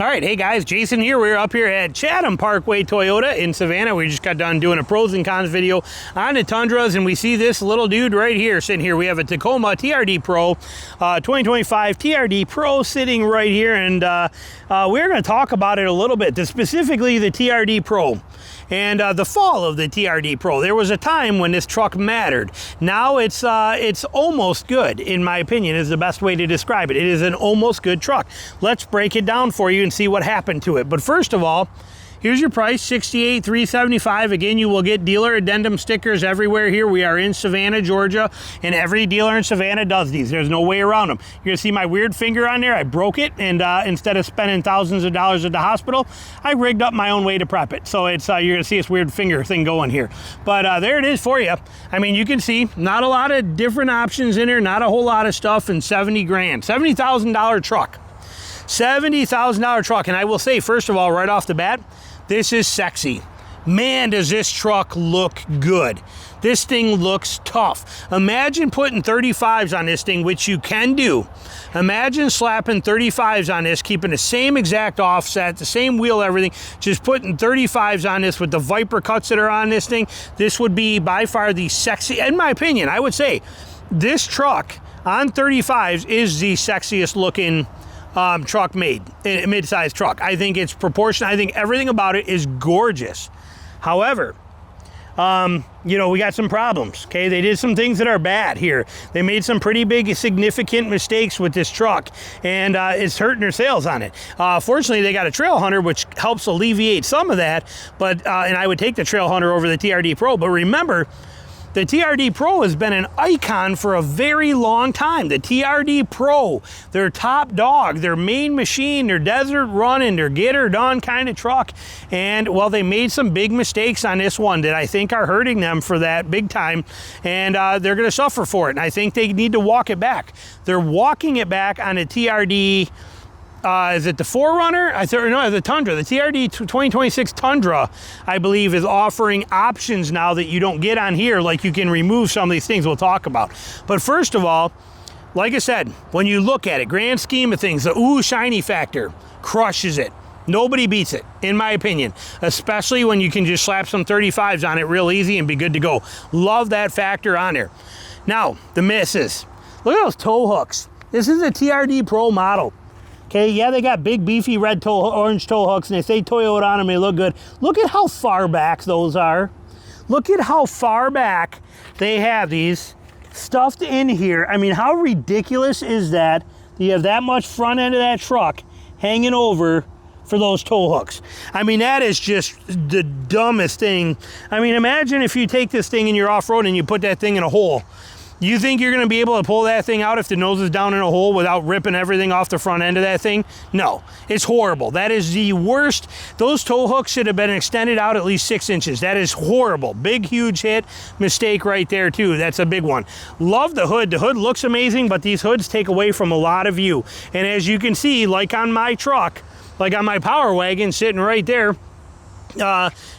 All right, hey guys, Jason here. We're up here at Chatham Parkway Toyota in Savannah. We just got done doing a pros and cons video on the Tundras, and we see this little dude right here sitting here. We have a Tacoma TRD Pro, 2025 TRD Pro sitting right here, and we're going to talk about it a little bit, specifically the TRD Pro. And the fall of the TRD Pro. There was a time when this truck mattered. Now it's almost good, in my opinion, is the best way to describe it. It is an almost good truck. Let's break it down for you and see what happened to it. But first of all, here's your price, $68,375. Again, you will get dealer addendum stickers everywhere here. We are in Savannah, Georgia, and every dealer in Savannah does these. There's no way around them. You're gonna see my weird finger on there. I broke it, and instead of spending thousands of dollars at the hospital, I rigged up my own way to prep it. So it's you're gonna see this weird finger thing going here. But there it is for you. I mean, you can see not a lot of different options in there, not a whole lot of stuff, and 70 grand, $70,000 truck. $70,000 truck. And I will say, first of all, right off the bat, this is sexy. Man, does this truck look good. This thing looks tough. Imagine putting 35s on this thing, which you can do. Imagine slapping 35s on this, keeping the same exact offset, the same wheel, everything, just putting 35s on this with the Viper cuts that are on this thing. This would be by far the sexy, in my opinion, I would say, this truck on 35s is the sexiest looking truck made, a mid-sized truck. I think it's proportionate. I think everything about it is gorgeous. However, you know, we got some problems, okay? They did some things that are bad here. They made some pretty big, significant mistakes with this truck, and it's hurting their sales on it. Fortunately, they got a Trail Hunter, which helps alleviate some of that, but, and I would take the Trail Hunter over the TRD Pro, but remember, the TRD Pro has been an icon for a very long time. The TRD Pro, their top dog, their main machine, their desert running, their get her done kind of truck. And well, they made some big mistakes on this one that I think are hurting them for that big time. And they're gonna suffer for it. And I think they need to walk it back. They're walking it back on a TRD, is it the 4Runner? No, the Tundra. The TRD 2026 Tundra, I believe, is offering options now that you don't get on here, like you can remove some of these things we'll talk about. But first of all, like I said, when you look at it, grand scheme of things, the ooh shiny factor crushes it. Nobody beats it, in my opinion, especially when you can just slap some 35s on it real easy and be good to go. Love that factor on there. Now, the misses. Look at those tow hooks. This is a TRD Pro model. Okay, yeah, they got big, beefy red orange tow hooks, and they say Toyota on them, they look good. Look at how far back those are. Look at how far back they have these stuffed in here. I mean, how ridiculous is that? You have that much front end of that truck hanging over for those tow hooks. I mean, that is just the dumbest thing. I mean, imagine if you take this thing and you're off-road and you put that thing in a hole. You think you're gonna be able to pull that thing out if the nose is down in a hole without ripping everything off the front end of that thing? No, it's horrible. That is the worst. Those tow hooks should have been extended out at least 6 inches. That is horrible. Big, huge hit, mistake right there too. That's a big one. Love the hood. The hood looks amazing, but these hoods take away from a lot of view. And as you can see, like on my truck, like on my Power Wagon sitting right there,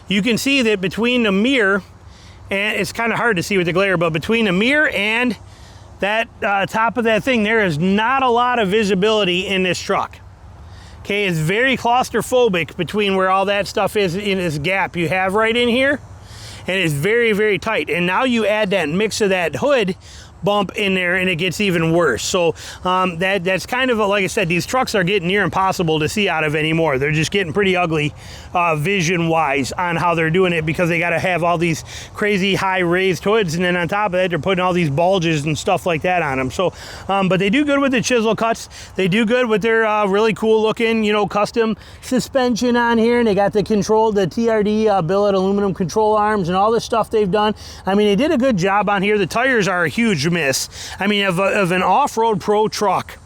you can see that between the mirror, and it's kind of hard to see with the glare, but between the mirror and that top of that thing, there is not a lot of visibility in this truck. Okay, it's very claustrophobic between where all that stuff is in this gap you have right in here, and it's very, very tight. And now you add that mix of that hood bump in there and it gets even worse. So that's kind of like I said, these trucks are getting near impossible to see out of anymore. They're just getting pretty ugly vision wise on how they're doing it, because they got to have all these crazy high raised hoods, and then on top of that they're putting all these bulges and stuff like that on them. So but they do good with the chisel cuts. They do good with their really cool looking, you know, custom suspension on here, and they got the TRD billet aluminum control arms and all this stuff they've done. I mean, they did a good job on here. The tires are a huge miss. I mean, of an off-road pro truck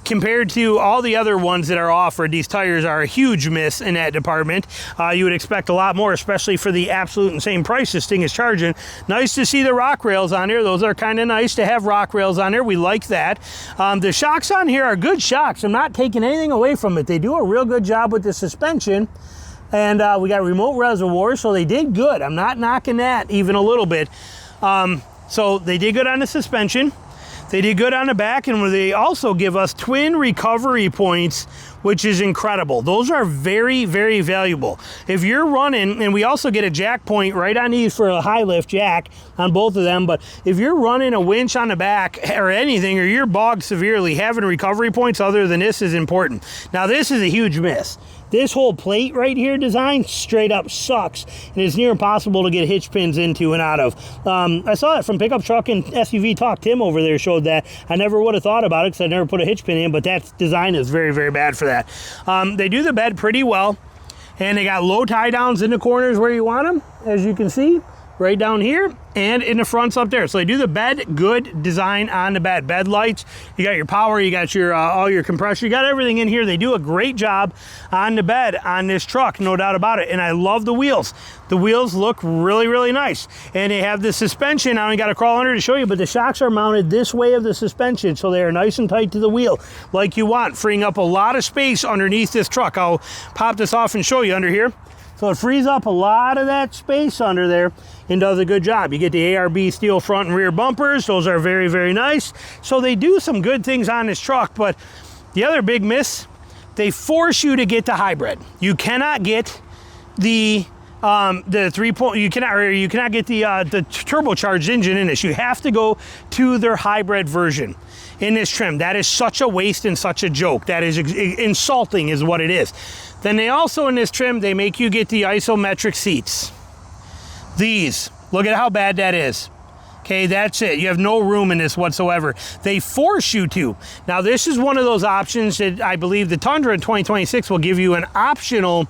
compared to all the other ones that are offered, these tires are a huge miss in that department. You would expect a lot more, especially for the absolute insane price this thing is charging. Nice to see the rock rails on there. Those are kind of nice to have rock rails on there. We like that. The shocks on here are good shocks. I'm not taking anything away from it. They do a real good job with the suspension. And we got remote reservoirs, so they did good. I'm not knocking that even a little bit. So they did good on the suspension. They did good on the back, and they also give us twin recovery points which is incredible. Those are very, very valuable. If you're running, and we also get a jack point right on these for a high lift jack on both of them, but if you're running a winch on the back or anything, or you're bogged severely, having recovery points other than this is important. Now this is a huge miss. This whole plate right here design straight up sucks, and it's near impossible to get hitch pins into and out of. I saw it from Pickup Truck and SUV Talk. Tim over there showed that. I never would have thought about it because I never put a hitch pin in, but that design is very, very bad for that. They do the bed pretty well, and they got low tie downs in the corners where you want them, as you can see, right down here, and in the fronts up there. So they do the bed, good design on the bed. Bed lights, you got your power, you got your all your compressor, you got everything in here. They do a great job on the bed on this truck, no doubt about it. And I love the wheels. The wheels look really, really nice. And they have the suspension. I only got to crawl under to show you, but the shocks are mounted this way of the suspension, so they are nice and tight to the wheel like you want, freeing up a lot of space underneath this truck. I'll pop this off and show you under here. So it frees up a lot of that space under there and does a good job. You get the ARB steel front and rear bumpers. Those are very, very nice. So they do some good things on this truck, but the other big miss, they force you to get the hybrid. You cannot get the 3-point, you cannot get the turbocharged engine in this. You have to go to their hybrid version in this trim. That is such a waste and such a joke. That is insulting is what it is. Then they also, in this trim, they make you get the isometric seats. These, look at how bad that is. Okay, that's it. You have no room in this whatsoever. They force you to. Now, this is one of those options that I believe the Tundra in 2026 will give you an optional.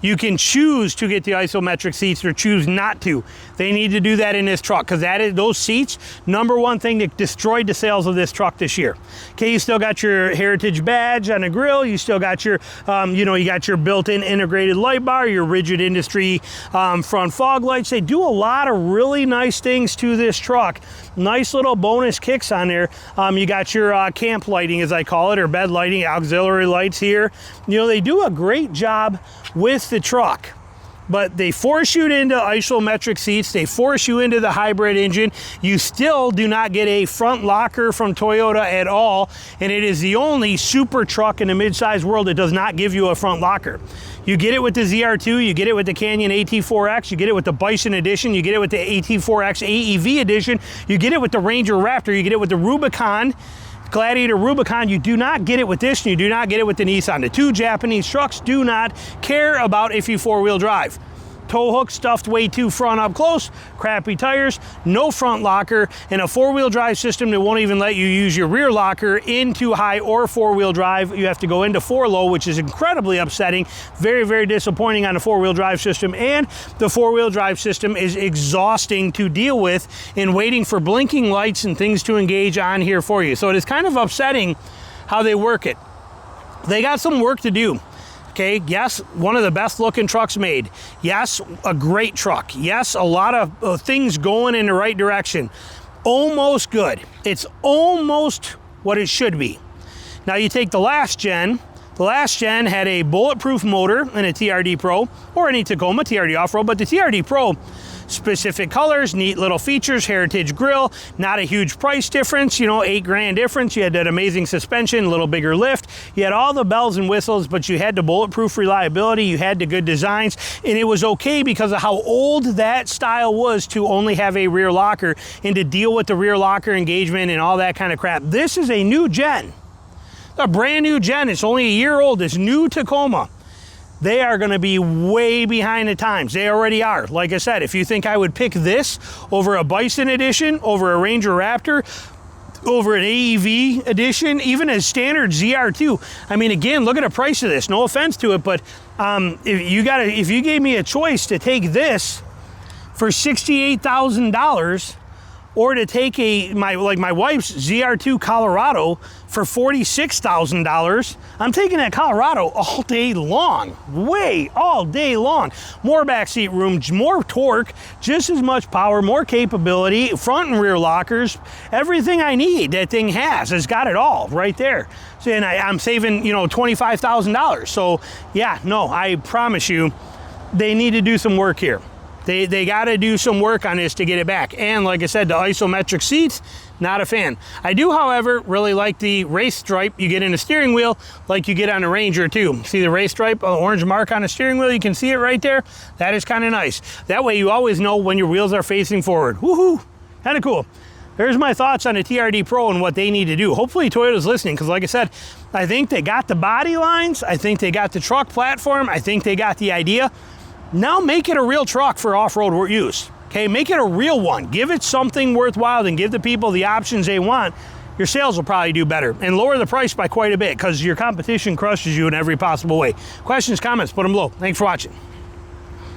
You can choose to get the isometric seats or choose not to. They need to do that in this truck because that is those seats, number one thing that destroyed the sales of this truck this year. Okay, you still got your Heritage badge on the grill. You still got your, you got your built-in integrated light bar, your Rigid Industry front fog lights. They do a lot of really nice things to this truck. Nice little bonus kicks on there. You got your camp lighting, as I call it, or bed lighting, auxiliary lights here. They do a great job with the truck, but they force you into isometric seats. They force you into the hybrid engine. You still do not get a front locker from Toyota at all, and it is the only super truck in the midsize world that does not give you a front locker. You get it with the ZR2, you get it with the Canyon AT4X, you get it with the Bison Edition, you get it with the AT4X AEV Edition, you get it with the Ranger Raptor, you get it with the Rubicon, Gladiator Rubicon. You do not get it with this, and you do not get it with the Nissan. The two Japanese trucks do not care about if you four-wheel drive. Tow hook stuffed way too front up close, crappy tires, no front locker, and a four-wheel drive system that won't even let you use your rear locker into high or four-wheel drive. You have to go into four-low, which is incredibly upsetting. Very, very disappointing on a four-wheel drive system, and the four-wheel drive system is exhausting to deal with in waiting for blinking lights and things to engage on here for you. So it is kind of upsetting how they work it. They got some work to do. Okay, yes, one of the best looking trucks made. Yes, a great truck. Yes, a lot of things going in the right direction. Almost good. It's almost what it should be. Now you take the last gen. The last gen had a bulletproof motor in a TRD Pro or any Tacoma TRD Off-Road, but the TRD Pro, specific colors, neat little features, Heritage grille, not a huge price difference, $8,000 difference. You had that amazing suspension, a little bigger lift. You had all the bells and whistles, but you had the bulletproof reliability, you had the good designs, and it was okay because of how old that style was to only have a rear locker and to deal with the rear locker engagement and all that kind of crap. This is a new gen, a brand new gen. It's only a year old. This new Tacoma. They are going to be way behind the times. They already are. Like I said, if you think I would pick this over a Bison Edition, over a Ranger Raptor, over an AEV Edition, even a standard ZR2, I mean, again, look at the price of this. No offense to it, but if you gave me a choice to take this for $68,000 or to take my wife's ZR2 Colorado for $46,000, I'm taking that Colorado all day long, all day long. More backseat room, more torque, just as much power, more capability, front and rear lockers, everything I need that thing has. It's got it all right there. So, and I'm saving, $25,000. So yeah, no, I promise you, they need to do some work here. They got to do some work on this to get it back. And like I said, the isometric seats, not a fan. I do, however, really like the race stripe you get in the steering wheel like you get on a Ranger too. See the race stripe, orange mark on the steering wheel? You can see it right there. That is kind of nice. That way you always know when your wheels are facing forward. Woohoo! Kind of cool. There's my thoughts on the TRD Pro and what they need to do. Hopefully Toyota's listening, because like I said, I think they got the body lines, I think they got the truck platform, I think they got the idea. Now make it a real truck for off-road use. Okay, make it a real one. Give it something worthwhile and give the people the options they want. Your sales will probably do better, and lower the price by quite a bit, because your competition crushes you in every possible way. Questions, comments, put them below. Thanks for watching.